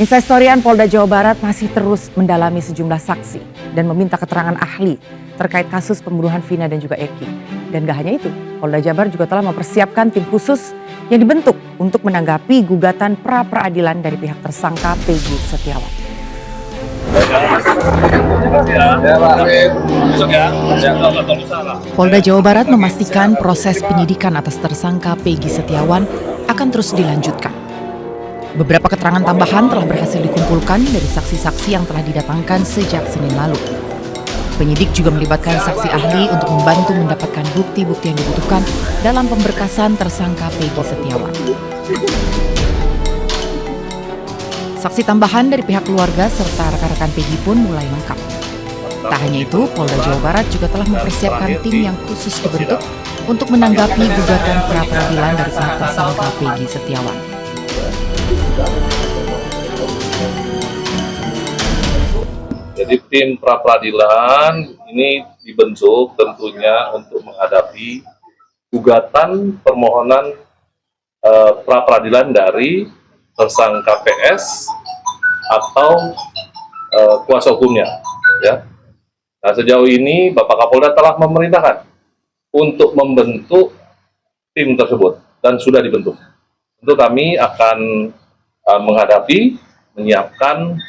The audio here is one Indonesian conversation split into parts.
Instastory-an Polda Jawa Barat masih terus mendalami sejumlah saksi dan meminta keterangan ahli terkait kasus pembunuhan Vina dan juga Eki. Dan gak hanya itu, Polda Jabar juga telah mempersiapkan tim khusus yang dibentuk untuk menanggapi gugatan pra-peradilan dari pihak tersangka Peggy Setiawan. Polda Jawa Barat memastikan proses penyidikan atas tersangka Peggy Setiawan akan terus dilanjutkan. Beberapa keterangan tambahan telah berhasil dikumpulkan dari saksi-saksi yang telah didatangkan sejak Senin lalu. Penyidik juga melibatkan saksi ahli untuk membantu mendapatkan bukti-bukti yang dibutuhkan dalam pemberkasan tersangka Peggy Setiawan. Saksi tambahan dari pihak keluarga serta rekan-rekan Peggy pun mulai lengkap. Tak hanya itu, Polda Jawa Barat juga telah mempersiapkan tim yang khusus dibentuk untuk menanggapi gugatan pra-peradilan dari pihak tersangka Peggy Setiawan. Jadi tim pra-peradilan ini dibentuk tentunya untuk menghadapi gugatan permohonan pra-peradilan dari tersangka PS atau kuasa hukumnya. Ya. Nah, sejauh ini Bapak Kapolda telah memerintahkan untuk membentuk tim tersebut dan sudah dibentuk. Tentu kami akan menghadapi, menyiapkan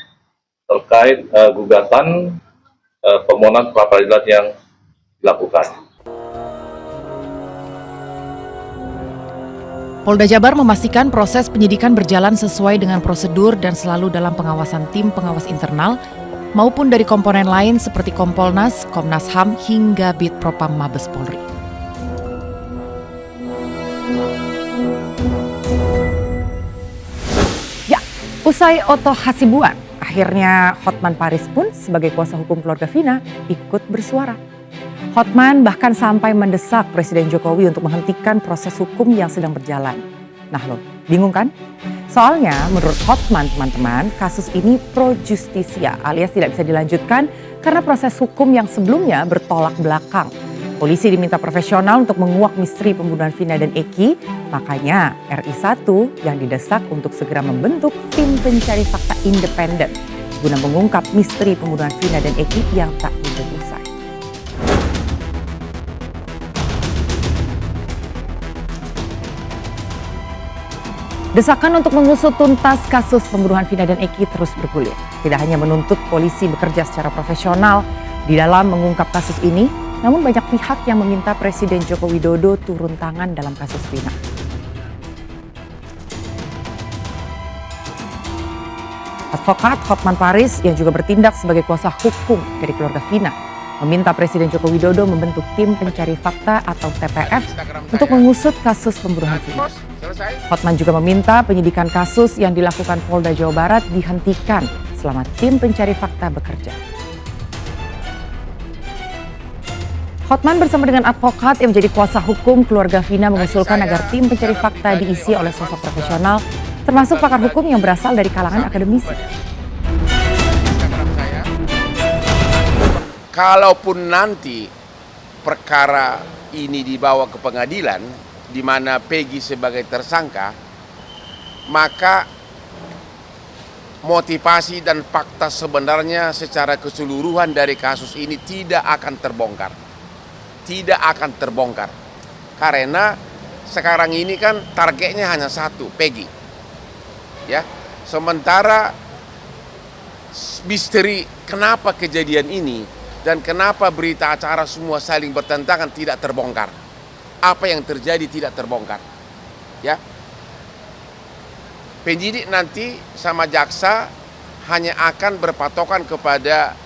terkait gugatan permohonan pra-peradilan yang dilakukan. Polda Jabar memastikan proses penyidikan berjalan sesuai dengan prosedur dan selalu dalam pengawasan tim pengawas internal maupun dari komponen lain seperti Kompolnas, Komnas HAM hingga Bid Propam Mabes Polri. Usai Oto Hasibuan, akhirnya Hotman Paris pun sebagai kuasa hukum keluarga Vina ikut bersuara. Hotman bahkan sampai mendesak Presiden Jokowi untuk menghentikan proses hukum yang sedang berjalan. Nah lo, bingung kan? Soalnya menurut Hotman teman-teman, kasus ini pro justisia alias tidak bisa dilanjutkan karena proses hukum yang sebelumnya bertolak belakang. Polisi diminta profesional untuk menguak misteri pembunuhan Vina dan Eki, makanya RI1 yang didesak untuk segera membentuk tim pencari fakta independen guna mengungkap misteri pembunuhan Vina dan Eki yang tak kunjung usai. Desakan untuk mengusut tuntas kasus pembunuhan Vina dan Eki terus bergulir. Tidak hanya menuntut polisi bekerja secara profesional di dalam mengungkap kasus ini, namun banyak pihak yang meminta Presiden Joko Widodo turun tangan dalam kasus Vina. Advokat Hotman Paris yang juga bertindak sebagai kuasa hukum dari keluarga Vina meminta Presiden Joko Widodo membentuk tim pencari fakta atau TPF untuk mengusut kasus pembunuhan Vina. Hotman juga meminta penyidikan kasus yang dilakukan Polda Jawa Barat dihentikan selama tim pencari fakta bekerja. Hotman bersama dengan advokat yang menjadi kuasa hukum keluarga Vina mengusulkan agar tim pencari fakta diisi oleh sosok profesional, termasuk pakar hukum yang berasal dari kalangan akademisi. Kalaupun nanti perkara ini dibawa ke pengadilan, di mana Peggy sebagai tersangka, maka motivasi dan fakta sebenarnya secara keseluruhan dari kasus ini tidak akan terbongkar. Tidak akan terbongkar karena sekarang ini kan targetnya hanya satu, Peggy, ya. Sementara misteri kenapa kejadian ini dan kenapa berita acara semua saling bertentangan tidak terbongkar, apa yang terjadi tidak terbongkar, ya. Penyidik nanti sama jaksa hanya akan berpatokan kepada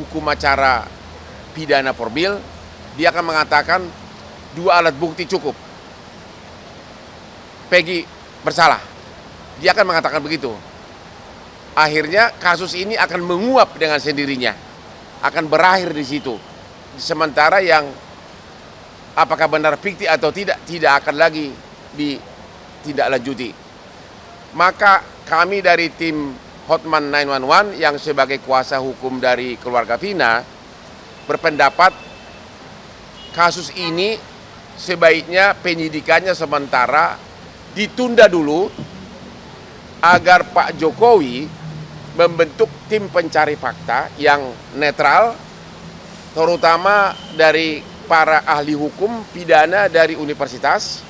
hukum acara pidana formil. Dia akan mengatakan 2 alat bukti cukup. Peggy bersalah. Dia akan mengatakan begitu. Akhirnya kasus ini akan menguap dengan sendirinya. Akan berakhir di situ. Sementara yang apakah benar fiktif atau tidak akan lagi ditindaklanjuti. Maka kami dari tim Hotman 911 yang sebagai kuasa hukum dari keluarga Vina berpendapat kasus ini sebaiknya penyidikannya sementara ditunda dulu agar Pak Jokowi membentuk tim pencari fakta yang netral, terutama dari para ahli hukum pidana dari universitas,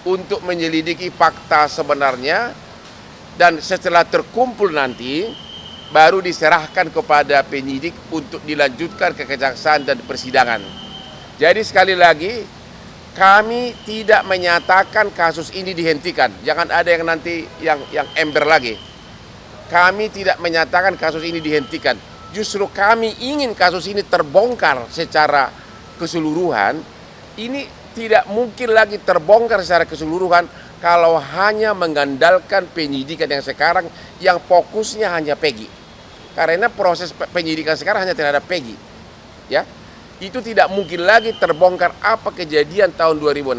untuk menyelidiki fakta sebenarnya, dan setelah terkumpul nanti baru diserahkan kepada penyidik untuk dilanjutkan ke kejaksaan dan persidangan. Jadi sekali lagi, kami tidak menyatakan kasus ini dihentikan. Jangan ada yang nanti yang ember lagi. Kami tidak menyatakan kasus ini dihentikan. Justru kami ingin kasus ini terbongkar secara keseluruhan. Ini tidak mungkin lagi terbongkar secara keseluruhan kalau hanya mengandalkan penyidikan yang sekarang yang fokusnya hanya Peggy. Karena proses penyidikan sekarang hanya terhadap Peggy. Ya. Itu tidak mungkin lagi terbongkar apa kejadian tahun 2016.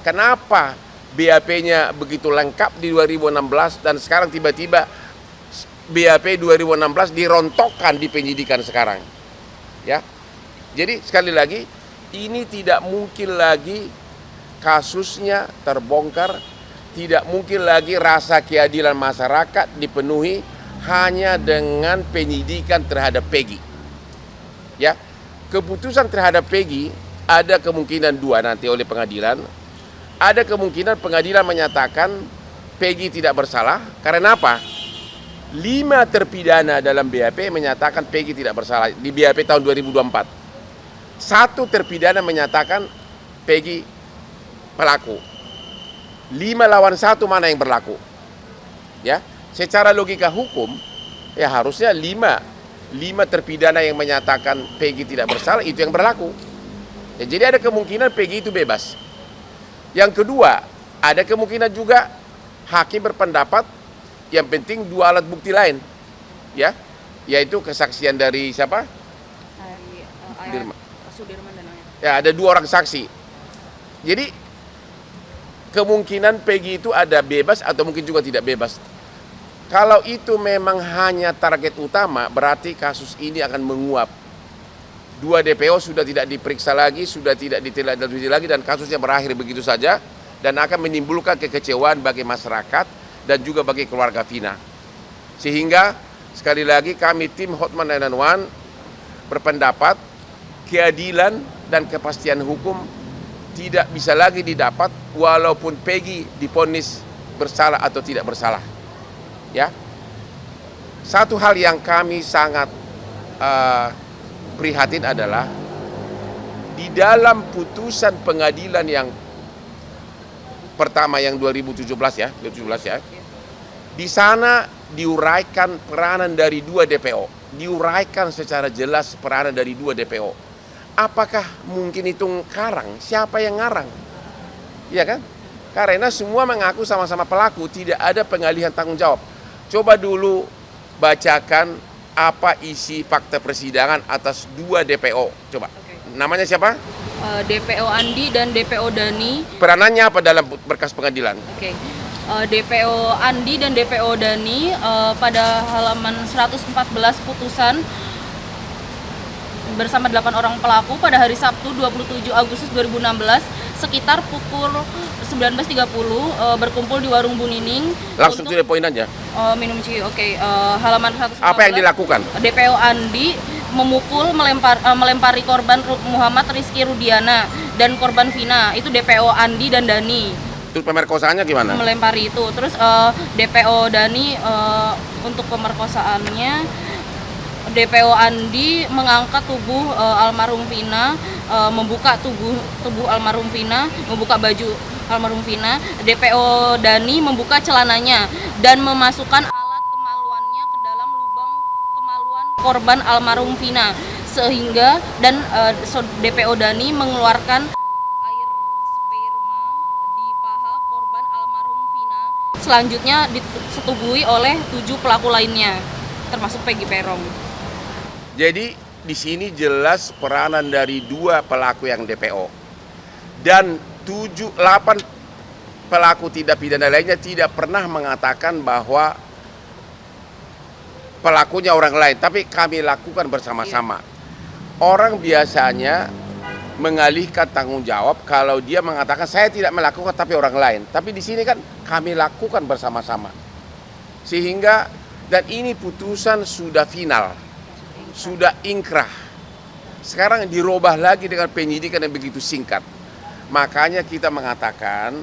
Kenapa BAP-nya begitu lengkap di 2016 dan sekarang tiba-tiba BAP 2016 dirontokkan di penyidikan sekarang. Ya. Jadi sekali lagi, ini tidak mungkin lagi kasusnya terbongkar, tidak mungkin lagi rasa keadilan masyarakat dipenuhi hanya dengan penyidikan terhadap Peggy. Ya. Keputusan terhadap Peggy ada kemungkinan dua nanti oleh pengadilan. Ada kemungkinan pengadilan menyatakan Peggy tidak bersalah. Karena apa? 5 terpidana dalam BAP menyatakan Peggy tidak bersalah di BAP tahun 2024. 1 terpidana menyatakan Peggy pelaku. 5 lawan 1 mana yang berlaku? Ya, secara logika hukum ya harusnya 5 terpidana yang menyatakan Peggy tidak bersalah itu yang berlaku. Ya, jadi ada kemungkinan Peggy itu bebas. Yang kedua, ada kemungkinan juga hakim berpendapat yang penting 2 alat bukti lain, ya, yaitu kesaksian dari siapa? Sudirman dan Ayat. Ya, ada 2 orang saksi. Jadi kemungkinan Peggy itu ada bebas atau mungkin juga tidak bebas. Kalau itu memang hanya target utama, berarti kasus ini akan menguap. 2 DPO sudah tidak diperiksa lagi, sudah tidak ditindaklanjuti lagi, dan kasusnya berakhir begitu saja, dan akan menimbulkan kekecewaan bagi masyarakat dan juga bagi keluarga Vina. Sehingga sekali lagi kami tim Hotman 911 berpendapat keadilan dan kepastian hukum tidak bisa lagi didapat walaupun Peggy divonis bersalah atau tidak bersalah. Ya, satu hal yang kami sangat prihatin adalah di dalam putusan pengadilan yang pertama yang 2017 ya, di sana diuraikan peranan dari 2 DPO, diuraikan secara jelas peranan dari 2 DPO. Apakah mungkin itu ngarang? Siapa yang ngarang? Iya kan? Karena semua mengaku sama-sama pelaku, tidak ada pengalihan tanggung jawab. Coba dulu bacakan apa isi fakta persidangan atas 2 DPO. Coba. Namanya siapa? DPO Andi dan DPO Dani. Peranannya apa dalam berkas pengadilan? Oke. DPO Andi dan DPO Dani pada halaman 114 putusan bersama 8 orang pelaku pada hari Sabtu 27 Agustus 2016 sekitar pukul 19.30 berkumpul di warung Bu Nining. Langsung to the point aja. Minum cuy. Oke. Halaman 114. Apa yang dilakukan? DPO Andi memukul melempari korban Muhammad Rizky Rudiana dan korban Vina. Itu DPO Andi dan Dani. Itu pemerkosaannya gimana? Melempari itu. Terus DPO Dani untuk pemerkosaannya, DPO Andi mengangkat tubuh almarhum Vina, membuka tubuh almarhum Vina, membuka baju almarhum Vina. DPO Dani membuka celananya dan memasukkan alat kemaluannya ke dalam lubang kemaluan korban almarhum Vina, sehingga dan DPO Dani mengeluarkan air sperma di paha korban almarhum Vina. Selanjutnya disetubuhi oleh 7 pelaku lainnya, termasuk Peggy Perong. Jadi di sini jelas peranan dari 2 pelaku yang DPO dan 8 pelaku tindak pidana lainnya tidak pernah mengatakan bahwa pelakunya orang lain, tapi kami lakukan bersama-sama. Orang biasanya mengalihkan tanggung jawab kalau dia mengatakan saya tidak melakukan tapi orang lain. Tapi di sini kan kami lakukan bersama-sama. Sehingga Dan ini putusan sudah final, sudah inkrah. Sekarang dirubah lagi dengan penyidikan yang begitu singkat. Makanya kita mengatakan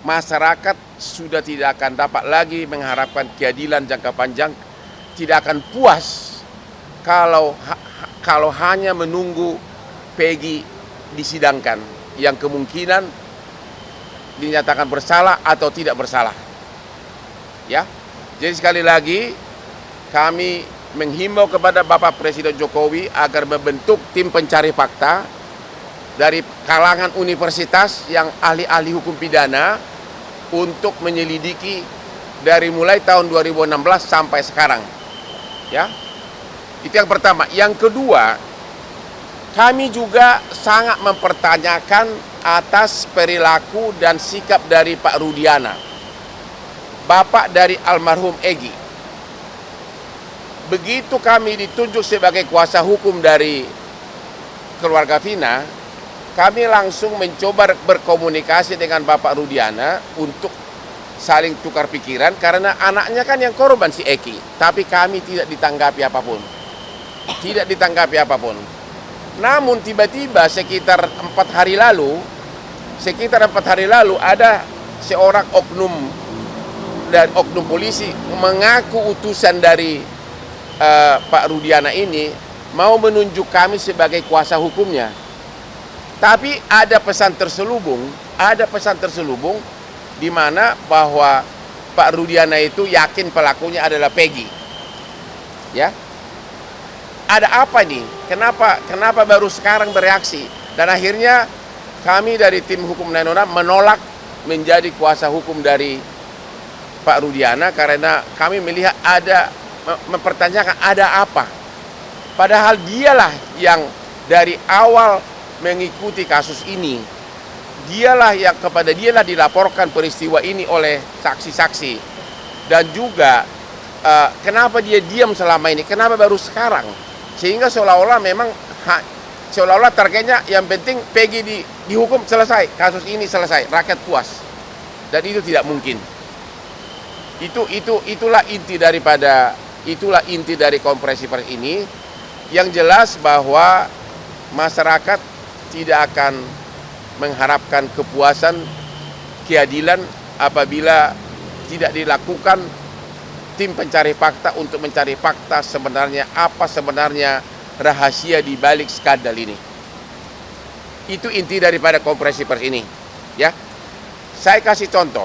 masyarakat sudah tidak akan dapat lagi mengharapkan keadilan jangka panjang, tidak akan puas kalau hanya menunggu Peggy disidangkan, yang kemungkinan dinyatakan bersalah atau tidak bersalah. Ya. Jadi sekali lagi kami menghimbau kepada Bapak Presiden Jokowi agar membentuk tim pencari fakta dari kalangan universitas yang ahli-ahli hukum pidana untuk menyelidiki dari mulai tahun 2016 sampai sekarang. Ya. Itu yang pertama. Yang kedua, kami juga sangat mempertanyakan atas perilaku dan sikap dari Pak Rudiana, bapak dari almarhum Egy. Begitu kami ditunjuk sebagai kuasa hukum dari keluarga Vina, kami langsung mencoba berkomunikasi dengan Bapak Rudiana untuk saling tukar pikiran, karena anaknya kan yang korban si Eki, tapi kami tidak ditanggapi apapun. Tidak ditanggapi apapun. Namun tiba-tiba sekitar 4 hari lalu ada seorang oknum polisi mengaku utusan dari Pak Rudiana ini mau menunjuk kami sebagai kuasa hukumnya. Tapi ada pesan terselubung di mana bahwa Pak Rudiana itu yakin pelakunya adalah Peggy. Ya. Ada apa nih? Kenapa baru sekarang bereaksi? Dan akhirnya kami dari tim hukum Nainona menolak menjadi kuasa hukum dari Pak Rudiana karena kami melihat mempertanyakan ada apa. Padahal dialah yang dari awal mengikuti kasus ini. Kepada dialah dilaporkan peristiwa ini oleh saksi-saksi. Dan juga kenapa dia diam selama ini? Kenapa baru sekarang? Sehingga seolah-olah targetnya yang penting Peggy dihukum selesai, kasus ini selesai, rakyat puas. Dan itu tidak mungkin. Itulah inti dari konferensi pers ini, yang jelas bahwa masyarakat tidak akan mengharapkan kepuasan, keadilan apabila tidak dilakukan tim pencari fakta untuk mencari fakta apa sebenarnya rahasia di balik skandal ini. Itu inti daripada konferensi pers ini, ya. Saya kasih contoh.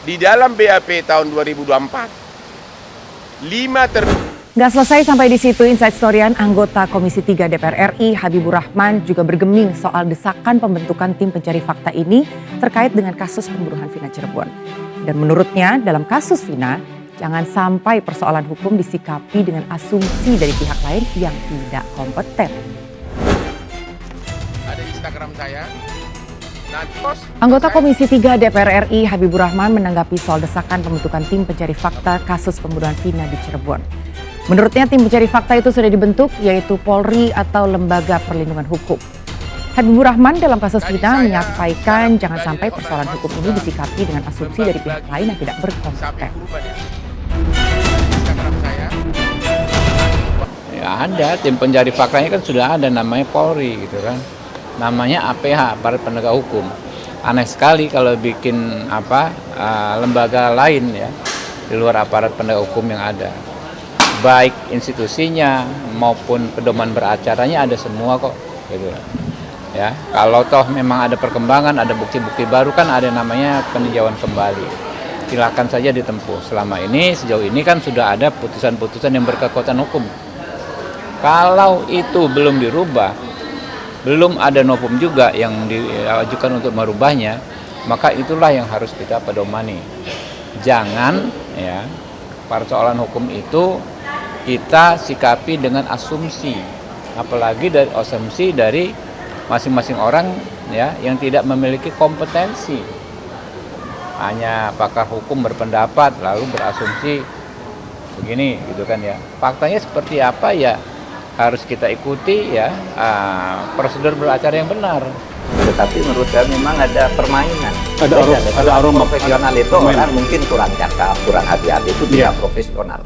Di dalam BAP tahun 2024, Nggak selesai sampai di situ Inside Storyan, anggota Komisi 3 DPR RI Habibur Rahman juga bergeming soal desakan pembentukan tim pencari fakta ini terkait dengan kasus pembunuhan Vina Cirebon. Dan menurutnya dalam kasus Vina, jangan sampai persoalan hukum disikapi dengan asumsi dari pihak lain yang tidak kompeten. Ada Instagram saya. Anggota Komisi 3 DPR RI Habibur Rahman menanggapi soal desakan pembentukan tim pencari fakta kasus pembunuhan Vina di Cirebon. Menurutnya tim pencari fakta itu sudah dibentuk, yaitu Polri atau Lembaga Perlindungan Hukum. Habibur Rahman dalam kasus Vina menyampaikan jangan sampai persoalan hukum ini disikapi dengan asumsi dari pihak lain yang tidak berkompeten. Ya ada, tim pencari faktanya kan sudah ada, namanya Polri gitu kan. Namanya APH, Aparat Penegak Hukum. Aneh sekali kalau bikin lembaga lain ya di luar aparat penegak hukum yang ada. Baik institusinya maupun pedoman beracaranya ada semua kok gitu. Ya, kalau toh memang ada perkembangan, ada bukti-bukti baru kan ada namanya peninjauan kembali. Silakan saja ditempuh. Sejauh ini kan sudah ada putusan-putusan yang berkekuatan hukum. Kalau itu belum dirubah, belum ada novum juga yang diajukan untuk merubahnya, maka itulah yang harus kita pedomani. Jangan ya persoalan hukum itu kita sikapi dengan asumsi, apalagi dari asumsi dari masing-masing orang ya yang tidak memiliki kompetensi. Hanya pakar hukum berpendapat lalu berasumsi begini gitu kan ya. Faktanya seperti apa ya harus kita ikuti ya prosedur beracara yang benar. Tetapi menurut saya memang ada permainan. Ada aroma profesional itu permainan. orang mungkin kurang cakap, kurang hati-hati, itu tidak profesional.